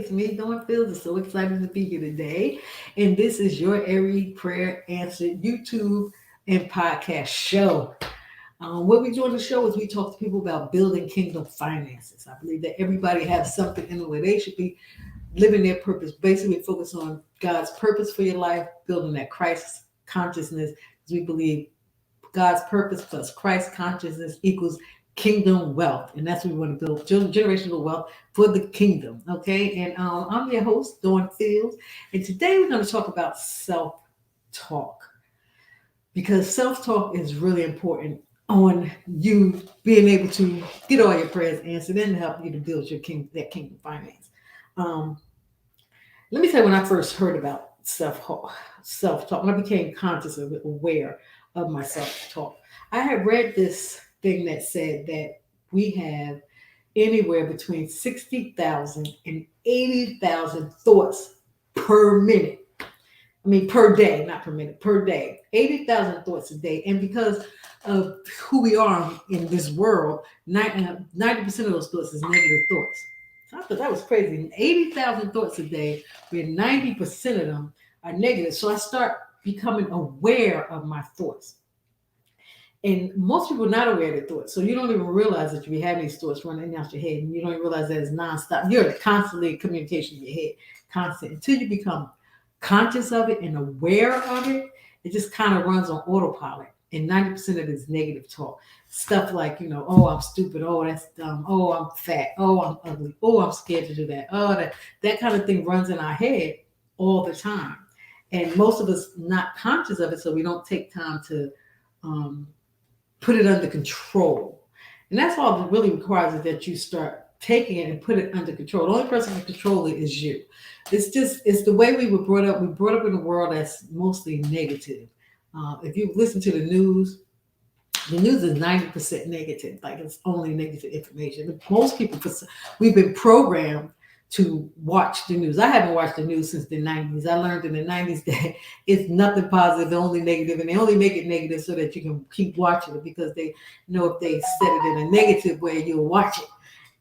It's me, Dawn Fields. I'm so excited to be here today. And this is your Every Prayer Answered YouTube and podcast show. What we do on the show is we talk to people about building kingdom finances. I believe that everybody has something in where they should be living their purpose. Basically, focus on God's purpose for your life, building that Christ consciousness. Because we believe God's purpose plus Christ consciousness equals kingdom wealth. And that's what we want to build generational wealth for the kingdom. Okay. And I'm your host, Dawn Fields. And today we're going to talk about self talk because self talk is really important on you being able to get all your prayers answered and help you to build your that kingdom finance. Let me tell you when I first heard about self talk, when I became conscious of it, aware of my self talk. I had read this thing that said that we have anywhere between 60,000 and 80,000 thoughts per minute. I mean, per day, not per minute, per day. 80,000 thoughts a day. And because of who we are in this world, 90% of those thoughts is negative thoughts. So I thought that was crazy. 80,000 thoughts a day, where 90% of them are negative. So I start becoming aware of my thoughts. And most people are not aware of their thoughts. So you don't even realize that you be having these thoughts running out your head. And you don't even realize that it's nonstop. You're constantly in communication in your head, constant. Until you become conscious of it and aware of it, it just kind of runs on autopilot. And 90% of it is negative talk. Stuff like, oh, I'm stupid. Oh, that's dumb. Oh, I'm fat. Oh, I'm ugly. Oh, I'm scared to do that. Oh, that kind of thing runs in our head all the time. And most of us not conscious of it, so we don't take time to put it under control. And that's all it really requires is that you start taking it and put it under control. The only person who can control it is you. It's the way we were brought up. We brought up in a world that's mostly negative. If you listen to the news is 90% negative. Like it's only negative information. Most people, we've been programmed to watch the news. I haven't watched the news since the 90s. I learned in the 90s that it's nothing positive, only negative, and they only make it negative so that you can keep watching it because they know if they set it in a negative way, you'll watch it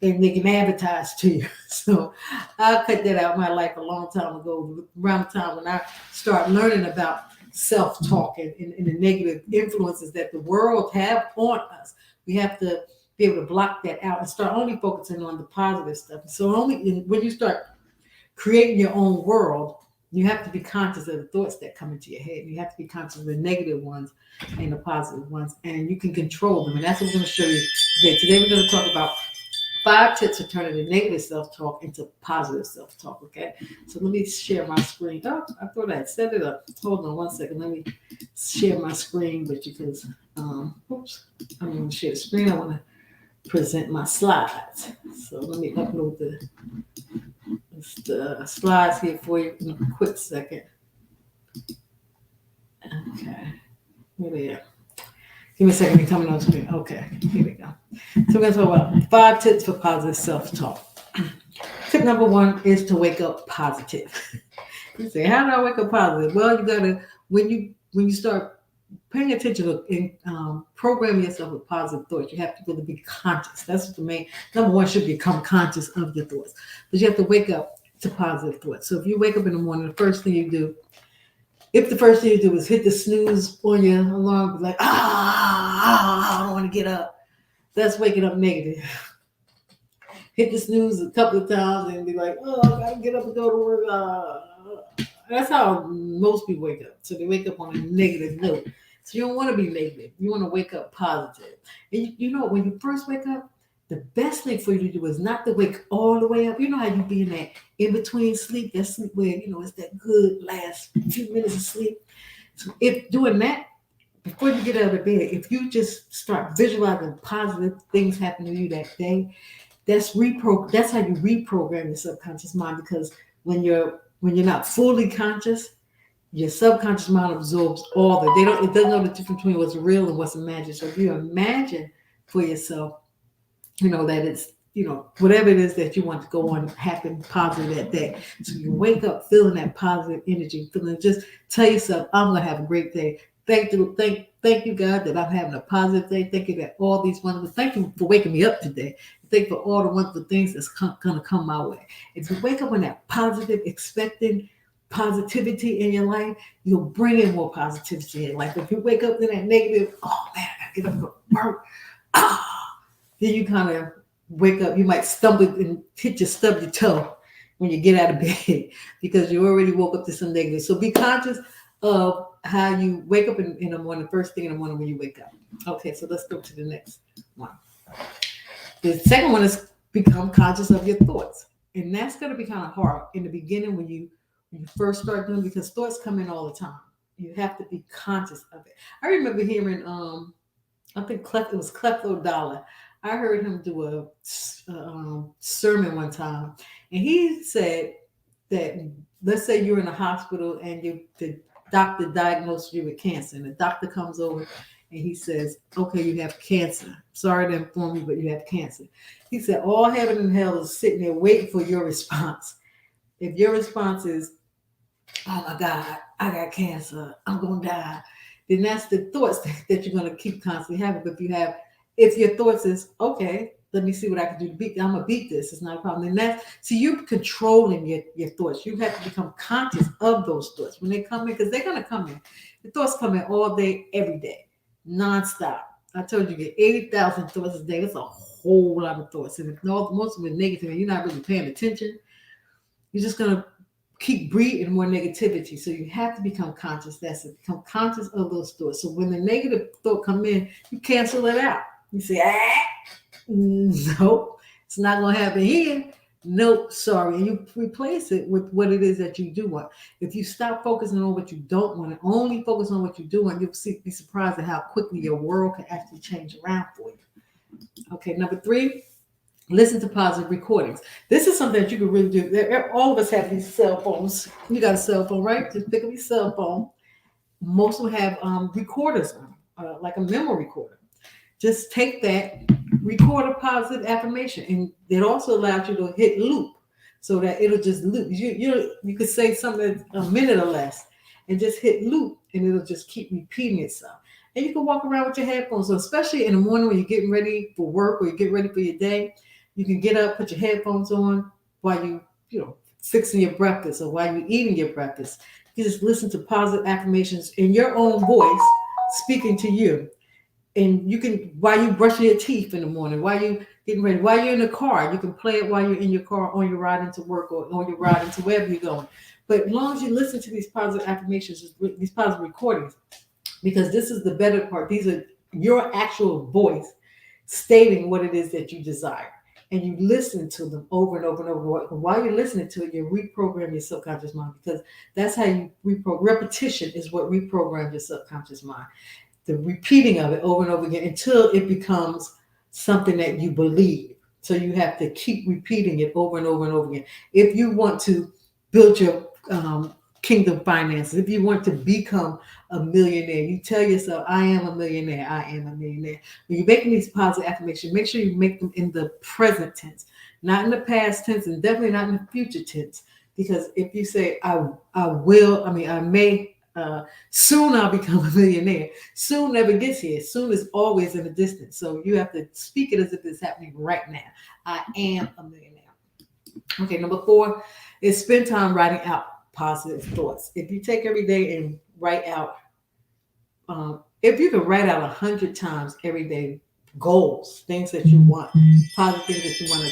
and they can advertise to you. So I cut that out of my life a long time ago, around the time when I started learning about self-talk and the negative influences that the world have on us. We have to be able to block that out and start only focusing on the positive stuff. So when you start creating your own world, you have to be conscious of the thoughts that come into your head. You have to be conscious of the negative ones and the positive ones, and you can control them. And that's what we're going to show you today. Today we're going to talk about 5 tips for turning the negative self-talk into positive self-talk, okay? So let me share my screen. Oh, I thought I had set it up. Hold on one second. Let me share my screen with you because, oops, I'm going to share the screen. I want to present my slides. So let me upload the slides here for you in a quick second. Okay, here they are. Give me a second, you're coming on screen. Okay, here we go. So we're going to talk about 5 tips for positive self-talk. Tip number 1 is to wake up positive. You say, how do I wake up positive? Well, you got to, when you start paying attention and programming yourself with positive thoughts, you have to really be conscious. That's what the main, number 1 should become conscious of your thoughts. But you have to wake up to positive thoughts. So if you wake up in the morning, the first thing you do, if the first thing you do is hit the snooze on your alarm, be like, I don't want to get up. That's waking up negative. Hit the snooze a couple of times and be like, oh, I got to get up and go to work. That's how most people wake up. So they wake up on a negative note. So you don't want to be negative. You want to wake up positive. And you know, when you first wake up, the best thing for you to do is not to wake all the way up. You know how you be in that in-between sleep, that sleep where, it's that good last few minutes of sleep. So if doing that, before you get out of bed, if you just start visualizing positive things happening to you that day, that's how you reprogram your subconscious mind, because when you're not fully conscious, your subconscious mind absorbs all that. It doesn't know the difference between what's real and what's imagined. So if you imagine for yourself, that it's, whatever it is that you want to go on, happen positive that day. So you wake up feeling that positive energy, just tell yourself, I'm going to have a great day. Thank you, God, that I'm having a positive day. Thank you that all these wonderful. Thank you for waking me up today. Thank you for all the wonderful things that's gonna come my way. If you wake up with that positive, expecting positivity in your life, you'll bring in more positivity in your life. If you wake up in that negative, oh man, I gotta get up for work. Ah, then you kind of wake up. You might stumble and hit your stub your toe when you get out of bed because you already woke up to some negative. So be conscious of how you wake up in the morning, first thing in the morning when you wake up. Okay, so let's go to the next one. The second one is become conscious of your thoughts. And that's going to be kind of hard in the beginning when you first start doing because thoughts come in all the time. You have to be conscious of it. I remember hearing I think it was Clefto Dollar. I heard him do a sermon one time, and he said that let's say you're in a hospital and the doctor diagnosed you with cancer, and the doctor comes over and he says, "Okay, you have cancer. Sorry to inform you, but you have cancer." He said, "All heaven and hell is sitting there waiting for your response. If your response is, 'Oh my God, I got cancer. I'm gonna die,' then that's the thoughts that you're gonna keep constantly having. But if your thoughts is, 'Okay, let me see what I can do to beat. I'm gonna beat this. It's not a problem.' Then you're controlling your thoughts. You have to become conscious of those thoughts when they come in because they're gonna come in. The thoughts come in all day, every day, nonstop. I told you get 80,000 thoughts a day. That's a whole lot of thoughts, and if most of them are negative, and you're not really paying attention, you're just gonna keep breeding more negativity. So you have to become conscious. That's it. Become conscious of those thoughts. So when the negative thought come in, you cancel it out. You say, nope, it's not gonna happen here. Nope, sorry. And you replace it with what it is that you do want. If you stop focusing on what you don't want and only focus on what you do want, be surprised at how quickly your world can actually change around for you. Okay, number 3, listen to positive recordings. This is something that you can really do. All of us have these cell phones. You got a cell phone, right? Just pick up your cell phone. Most will have recorders on, like a memo recorder. Just take that, record a positive affirmation, and it also allows you to hit loop, so that it'll just loop. You could say something a minute or less, and just hit loop, and it'll just keep repeating itself. And you can walk around with your headphones, so especially in the morning when you're getting ready for work or you're getting ready for your day. You can get up, put your headphones on while fixing your breakfast or while you're eating your breakfast. You just listen to positive affirmations in your own voice speaking to you. And you can, while you brushing your teeth in the morning, while you getting ready, while you're in the car, you can play it while you're in your car on your ride into work or on your ride into wherever you're going. But as long as you listen to these positive affirmations, these positive recordings, because this is the better part. These are your actual voice stating what it is that you desire. And you listen to them over and over and over. While you're listening to it, you reprogram your subconscious mind because that's how you reprogram. Repetition is what reprograms your subconscious mind. The repeating of it over and over again until it becomes something that you believe. So you have to keep repeating it over and over and over again. If you want to build your kingdom finances, if you want to become a millionaire, you tell yourself, "I am a millionaire, I am a millionaire." When you're making these positive affirmations, make sure you make them in the present tense, not in the past tense, and definitely not in the future tense. Because if you say, I may, soon I'll become a millionaire. Soon never gets here. Soon is always in the distance. So you have to speak it as if it's happening right now. I am a millionaire. Okay, number 4 is spend time writing out positive thoughts. If you take every day and write out, if you can write out 100 times every day, goals, things that you want, positive things that you want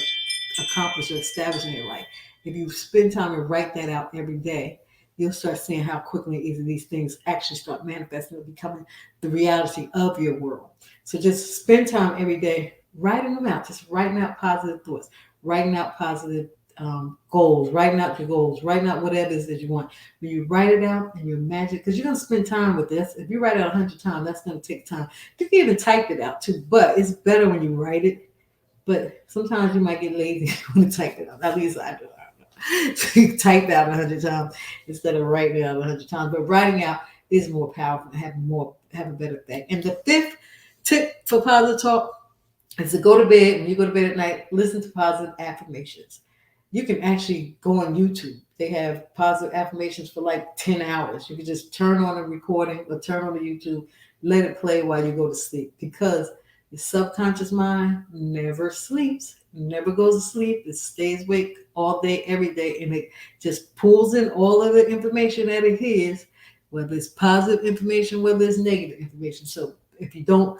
to accomplish or establish in your life. If you spend time and write that out every day, you'll start seeing how quickly and easy these things actually start manifesting and becoming the reality of your world. So just spend time every day writing them out, just writing out positive thoughts, writing out positive goals, writing out your goals, writing out whatever it is that you want. When you write it out and you imagine, because you're going to spend time with this. If you write it out 100 times, that's going to take time. You can even type it out too, but it's better when you write it. But sometimes you might get lazy when you type it out. At least I do. So you type out 100 times instead of writing it out 100 times. But writing out is more powerful and have a better effect. And the 5th tip for positive talk is to go to bed. When you go to bed at night, listen to positive affirmations. You can actually go on YouTube. They have positive affirmations for like 10 hours. You can just turn on a recording or turn on the YouTube, let it play while you go to sleep, because your subconscious mind never sleeps, never goes to sleep. It stays awake all day, every day, and it just pulls in all of the information that it hears, whether it's positive information, whether it's negative information. So if you don't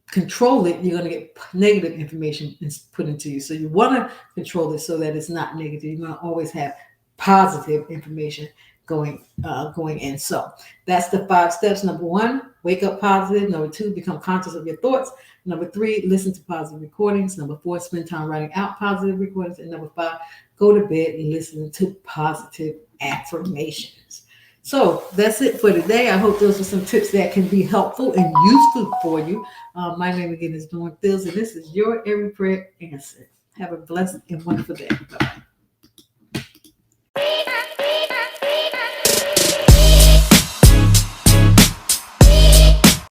control it, you're going to get negative information put into you. So you want to control it so that it's not negative. You want to always have positive information going in. So that's the 5 steps. Number 1, wake up positive. Number 2, become conscious of your thoughts. Number 3, listen to positive recordings. Number 4, spend time writing out positive recordings. And number 5, go to bed listening to positive affirmations. So that's it for today. I hope those are some tips that can be helpful and useful for you. My name again is Dawn Fields, and this is your Every Prayer Answered. Have a blessed and wonderful day. Bye-bye.